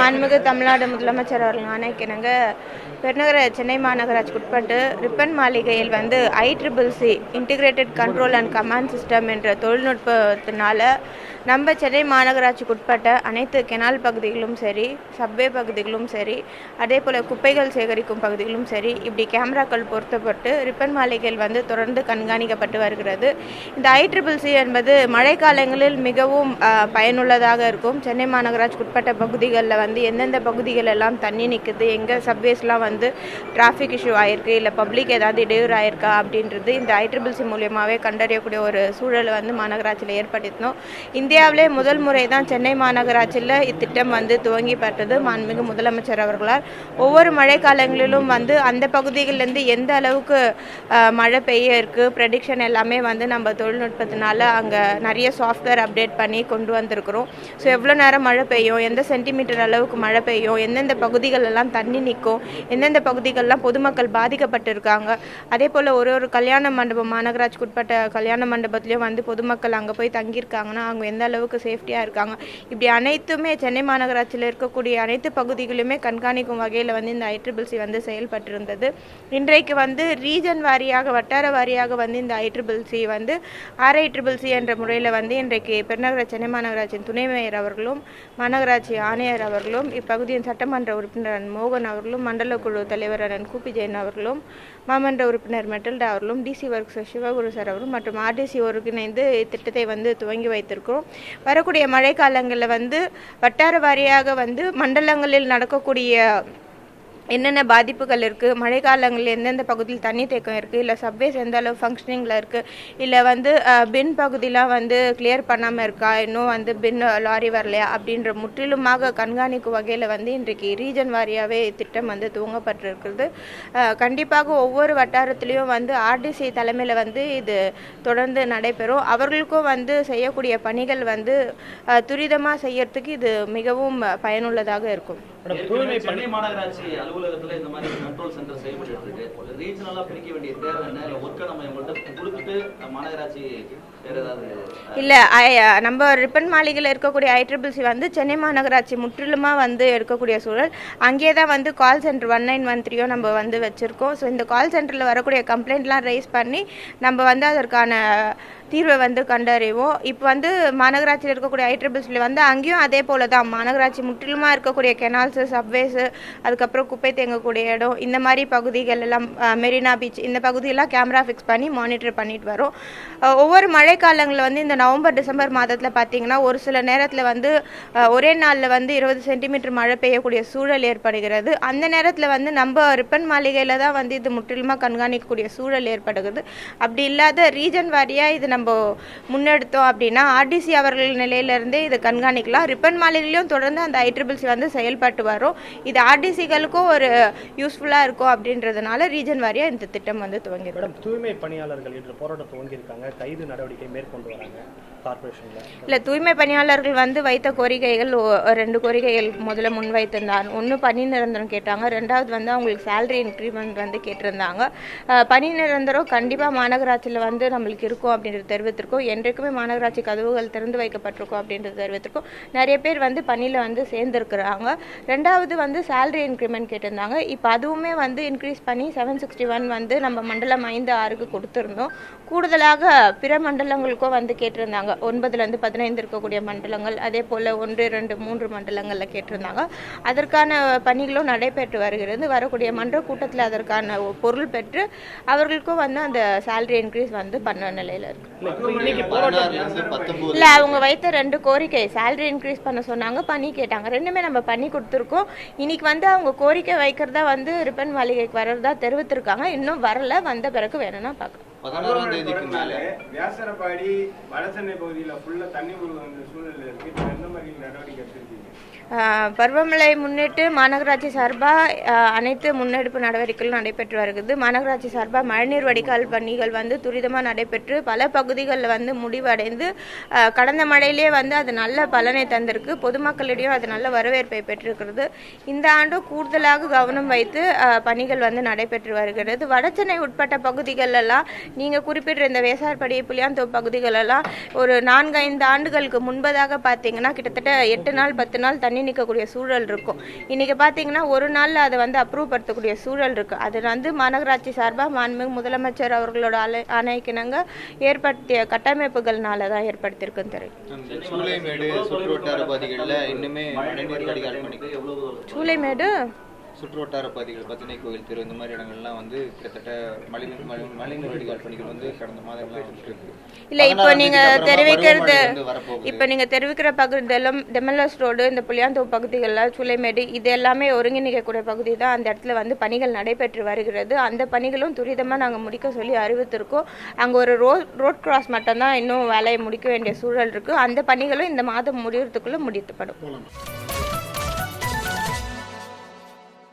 மாண்புமிகு தமிழ்நாடு முதலமைச்சர் அவர்கள் ஆணைக்கிணங்க பெருநகர சென்னை மாநகராட்சிக்கு உட்பட்டு ரிப்பன் மாளிகையில் வந்து ICCC integrated control and command system என்ற தொழில்நுட்பத்தினால நம்ம சென்னை மாநகராட்சிக்கு உட்பட்ட அனைத்து கெனால் பகுதிகளும் சரி, சப்வே பகுதிகளும் சரி, அதே போல் குப்பைகள் சேகரிக்கும் பகுதிகளும் சரி, இப்படி கேமராக்கள் பொருத்தப்பட்டு ரிப்பன் மாளிகையில் வந்து தொடர்ந்து கண்காணிக்கப்பட்டு வருகிறது. இந்த ICCC என்பது மழைக்காலங்களில் மிகவும் பயனுள்ளதாக இருக்கும். சென்னை மாநகராட்சிக்கு உட்பட்ட பகுதிகளில் வந்து எந்தெந்த பகுதிகள் எல்லாம் தண்ணி நிற்குது, எங்கே சப்வேஸ்லாம் வந்து டிராஃபிக் இஷ்யூ ஆயிருக்கு, இல்லை பப்ளிக் ஏதாவது இடையூறு ஆயிருக்கா அப்படின்றது இந்த ICCC மூலியமாகவே கண்டறியக்கூடிய ஒரு சூழலை வந்து மாநகராட்சியில் ஏற்படுத்தணும். இந்தியாவிலே முதல் முறை தான் சென்னை மாநகராட்சியில் இத்திட்டம் வந்து துவங்கப்பட்டது மாண்புமிகு முதலமைச்சர் அவர்களால். ஒவ்வொரு மழைக்காலங்களிலும் வந்து அந்த பகுதிகளிலேருந்து எந்த அளவுக்கு மழை பெய்ய இருக்குது ப்ரெடிக்ஷன் எல்லாமே வந்து நம்ம தொழில்நுட்பத்தினால அங்கே நிறைய சாஃப்ட்வேர் அப்டேட் பண்ணி கொண்டு வந்திருக்கிறோம். ஸோ எவ்வளோ நேரம் மழை பெய்யும், எந்த சென்டிமீட்டர் அளவுக்கு மழை பெய்யும், எந்தெந்த பகுதிகளெல்லாம் தண்ணி நிற்கும், எந்தெந்த பகுதிகளெலாம் பொதுமக்கள் பாதிக்கப்பட்டிருக்காங்க, அதே போல் ஒரு கல்யாண மண்டபம் மாநகராட்சிக்கு உட்பட்ட கல்யாண மண்டபத்துலேயும் வந்து பொதுமக்கள் அங்கே போய் தங்கியிருக்காங்கன்னா அவங்க எந்த அளவுக்கு சேஃப்டியாக இருக்காங்க, இப்படி அனைத்துமே சென்னை மாநகராட்சியில் இருக்கக்கூடிய அனைத்து பகுதிகளுமே கண்காணிக்கும் வகையில் வந்து இந்த ICCC வந்து செயல்பட்டிருந்தது. இன்றைக்கு வந்து ரீஜன் வாரியாக வட்டார வாரியாக வந்து இந்த ICCC வந்து RICCC என்ற முறையில் வந்து இன்றைக்கு பெருநகர சென்னை மாநகராட்சியின் துணை மேயர் அவர்களும் மாநகராட்சி ஆணையர் அவர்களும் இப்பகுதியின் சட்டமன்ற உறுப்பினர் மோகன் அவர்களும் மண்டல குழு தலைவர் கூபி ஜெயின் அவர்களும் மாமன்ற உறுப்பினர் மெட்டல்டா அவர்களும் DC ஒர்க்ஸ் சிவகுரு சார் அவர்களும் மற்றும் RDC ஒருங்கிணைந்து இத்திட்டத்தை வந்து துவங்கி வைத்திருக்கிறோம். வரக்கூடிய மழைக்காலங்களில் வந்து வட்டார வாரியாக வந்து மண்டலங்களில் நடக்கக்கூடிய என்னென்ன பாதிப்புகள் இருக்குது, மழைக்காலங்களில் எந்தெந்த பகுதியில் தண்ணி தேக்கம் இருக்குது, இல்லை சப்வேஸ் எந்த அளவு ஃபங்க்ஷனிங்கில் இருக்குது, இல்லை வந்து பின் பகுதியெலாம் வந்து கிளியர் பண்ணாமல் இருக்கா, இன்னும் வந்து பின் லாரி வரலையா அப்படின்ற முற்றிலுமாக கண்காணிக்கும் வகையில் வந்து இன்றைக்கு ரீஜன் வாரியாகவே திட்டம் வந்து துவங்கப்பட்டிருக்கிறது. கண்டிப்பாக ஒவ்வொரு வட்டாரத்துலேயும் வந்து RDC தலைமையில் வந்து இது தொடர்ந்து நடைபெறும். அவர்களுக்கும் வந்து செய்யக்கூடிய பணிகள் வந்து துரிதமாக செய்யறதுக்கு இது மிகவும் பயனுள்ளதாக இருக்கும். சென்னை மாநகராட்சி அலுவலகத்துல இந்த மாதிரி கண்ட்ரோல் சென்டர் செயல்பட்டு இருக்கு. ரீஜனலா பிரிக்க வேண்டிய தேவை என்ன, இல்ல ஒர்க்க நம்ம இவங்கள்ட்ட கொடுத்துட்டு மாநகராட்சி வேற ஏதாவது இல்லை, நம்ம ரிப்பன் மாளிகையில் இருக்கக்கூடிய ICCC வந்து சென்னை மாநகராட்சி முற்றிலுமாக வந்து எடுக்கக்கூடிய சூழல். அங்கே தான் வந்து கால் சென்டர் 1913 நம்ம வந்து வச்சுருக்கோம். ஸோ இந்த கால் சென்டரில் வரக்கூடிய கம்ப்ளைண்ட்லாம் ரைஸ் பண்ணி நம்ம வந்து அதற்கான தீர்வை வந்து கண்டறிவோம். இப்போ வந்து மாநகராட்சியில் இருக்கக்கூடிய ICCC வந்து அங்கேயும் அதே போல தான் மாநகராட்சி முற்றிலுமாக இருக்கக்கூடிய கெனால்ஸு, சப்வேஸு, அதுக்கப்புறம் குப்பை தேங்கக்கூடிய இடம், இந்த மாதிரி பகுதிகள் எல்லாம் மெரினா பீச் இந்த பகுதியெல்லாம் கேமரா ஃபிக்ஸ் பண்ணி மானிட்டர் பண்ணிட்டு வரோம். ஒவ்வொரு மழைக்காலங்களில் வந்து இந்த நவம்பர் டிசம்பர் மாதத்தில் பார்த்தீங்கன்னா ஒரு சில நேரத்தில் வந்து ஒரே நாளில் வந்து 20 சென்டிமீட்டர் மழை பெய்யக்கூடிய சூழல் ஏற்படுகிறது. அந்த நேரத்தில் வந்து நம்ம ரிப்பன் மாளிகையில் தான் வந்து இது முற்றிலுமாக கண்காணிக்கக்கூடிய சூழல் ஏற்படுகிறது. அப்படி இல்லாத ரீஜன் வாரியாக இது நம்ம முன்னெடுத்தோம் அப்படின்னா RDC அவர்கள் நிலையிலிருந்தே இது கண்காணிக்கலாம். ரிப்பன் மாளிகையிலும் தொடர்ந்து அந்த ICCC வந்து செயல்பட்டு வரும். இது RDCகளுக்கும் ஒரு யூஸ்ஃபுல்லாக இருக்கும் அப்படின்றதுனால ரீஜன் வாரியாக இந்த திட்டம் வந்து துவங்கியிருக்கோம். தூய்மை பணியாளர்கள் இன்று போராட்டம் துவங்கியிருக்காங்க, கைது நடவடிக்கை மேற்கொண்டு வராங்க கார்பரேஷனில். இல்லை, தூய்மை பணியாளர்கள் வந்து வைத்த கோரிக்கைகள் 2 கோரிக்கைகள் முதல்ல முன்வைத்திருந்தாங்க. ஒன்று பணி நிரந்தரம் கேட்டாங்க, 2வது வந்து அவங்களுக்கு சேலரி இன்க்ரிமெண்ட் வந்து கேட்டிருந்தாங்க. பணி நிரந்தரம் கண்டிப்பாக மாநகராட்சியில் வந்து நம்மளுக்கு இருக்கும் அப்படின்றது தெரிவித்திருக்கோம். என்றைக்குமே மாநகராட்சி கதவுகள் திறந்து வைக்கப்பட்டிருக்கும் அப்படின்றது தெரிவித்திருக்கோம். நிறைய பேர் வந்து பணியில் வந்து சேர்ந்துருக்குறாங்க. 2வது வந்து சேலரி இன்க்ரிமெண்ட் கேட்டிருந்தாங்க. இப்போ அதுவுமே வந்து இன்க்ரீஸ் பண்ணி 761 வந்து நம்ம மண்டலம் 5, 6க்கு கொடுத்துருந்தோம். கூடுதலாக பிற மண்டலங்களுக்கும் வந்து கேட்டிருந்தாங்க. 9லேருந்து 15 இருக்கக்கூடிய மண்டலங்கள், அதே போல் 1, 2, 3 மண்டலங்களில் கேட்டிருந்தாங்க. அதற்கான பணிகளும் நடைபெற்று வருகிறது. வரக்கூடிய மன்ற கூட்டத்தில் அதற்கான பொருள் பெற்று அவர்களுக்கும் வந்து அந்த சேலரி இன்க்ரீஸ் வந்து பண்ண நிலையில் இருக்கு. இல்லை, அவங்க வைத்த 2 கோரிக்கை சேலரி இன்க்ரீஸ் பண்ண சொன்னாங்க, பண்ணி கேட்டாங்க. 2மே நம்ம பண்ணி கொடுத்துருக்கோம். இன்னைக்கு வந்து அவங்க கோரிக்கை வைக்கிறதா வந்து ரிப்பன் மாளிகைக்கு வர்றதா தெரிவித்திருக்காங்க. இன்னும் வரல, வந்த பிறகு வேணும்னா பார்க்கலாம். 16ஆம் தேதிக்கு மேல வியாசரபாடி வடசென்னை பகுதியில் ஃபுல்லா தண்ணி உருவாங்க சூழ்நிலை இருக்கு. எந்த மாதிரி நடவடிக்கை எடுத்திருக்கீங்க? பருவமழை முன்னிட்டு மாநகராட்சி சார்பாக அனைத்து முன்னெடுப்பு நடவடிக்கைகளும் நடைபெற்று வருகிறது. மாநகராட்சி சார்பாக மழைநீர் வடிகால் பணிகள் வந்து துரிதமாக நடைபெற்று பல பகுதிகளில் வந்து முடிவடைந்து கடந்த மழையிலே வந்து அது நல்ல பலனை தந்திருக்கு. பொதுமக்களிடையும் அது நல்ல வரவேற்பை பெற்றிருக்கிறது. இந்த ஆண்டு கூடுதலாக கவனம் வைத்து பணிகள் வந்து நடைபெற்று வருகிறது. வடசென்னை உட்பட்ட பகுதிகளெல்லாம் நீங்கள் குறிப்பிட்ட இந்த வேசார்படி புளியாந்தோப்பு பகுதிகளெல்லாம் ஒரு 4-5 ஆண்டுகளுக்கு முன்பதாக பார்த்தீங்கன்னா கிட்டத்தட்ட 8 நாள் 10 நாள் தண்ணி பண்ணி நிற்கக்கூடிய சூழல் இருக்கும். இன்றைக்கி பார்த்தீங்கன்னா ஒரு நாளில் அதை வந்து அப்ரூவ் படுத்தக்கூடிய சூழல் இருக்குது. அது வந்து மாநகராட்சி சார்பாக மாண்புமிகு முதலமைச்சர் அவர்களோட ஆணைக்கிணங்க ஏற்படுத்திய கட்டமைப்புகள்னால தான் ஏற்படுத்தியிருக்குன்னு தெரியும். சூளைமேடு சுற்று வட்டார பகுதிகளில் இன்னுமே மழைநீர் வடிகால் பணிகள் சூளைமேடு சுற்று வட்டார பகுதிகள் பத்தினை கோவில் தெரு இந்த மாதிரி இடங்கள்லாம் வந்து கிட்டத்தட்ட மழைநீர் வடிகால் பணிகள் வந்து கடந்த மாதங்கள்லாம் வந்துருக்கு. இல்லை இப்போ நீங்கள் தெரிவிக்கிற பகுதி டெமலஸ் ரோடு, இந்த புளியாந்தோப்பு பகுதிகளில் சூளைமேடு இது எல்லாமே ஒருங்கிணைக்கக்கூடிய பகுதி தான். அந்த இடத்துல வந்து பணிகள் நடைபெற்று வருகிறது. அந்த பணிகளும் துரிதமாக நாங்கள் முடிக்க சொல்லி அறிவித்திருக்கோம். அங்கே ஒரு ரோட் கிராஸ் மட்டும்தான் இன்னும் வேலையை முடிக்க வேண்டிய சூழல் இருக்குது. அந்த பணிகளும் இந்த மாதம் முடியறதுக்குள்ளே முடிக்கப்படும்.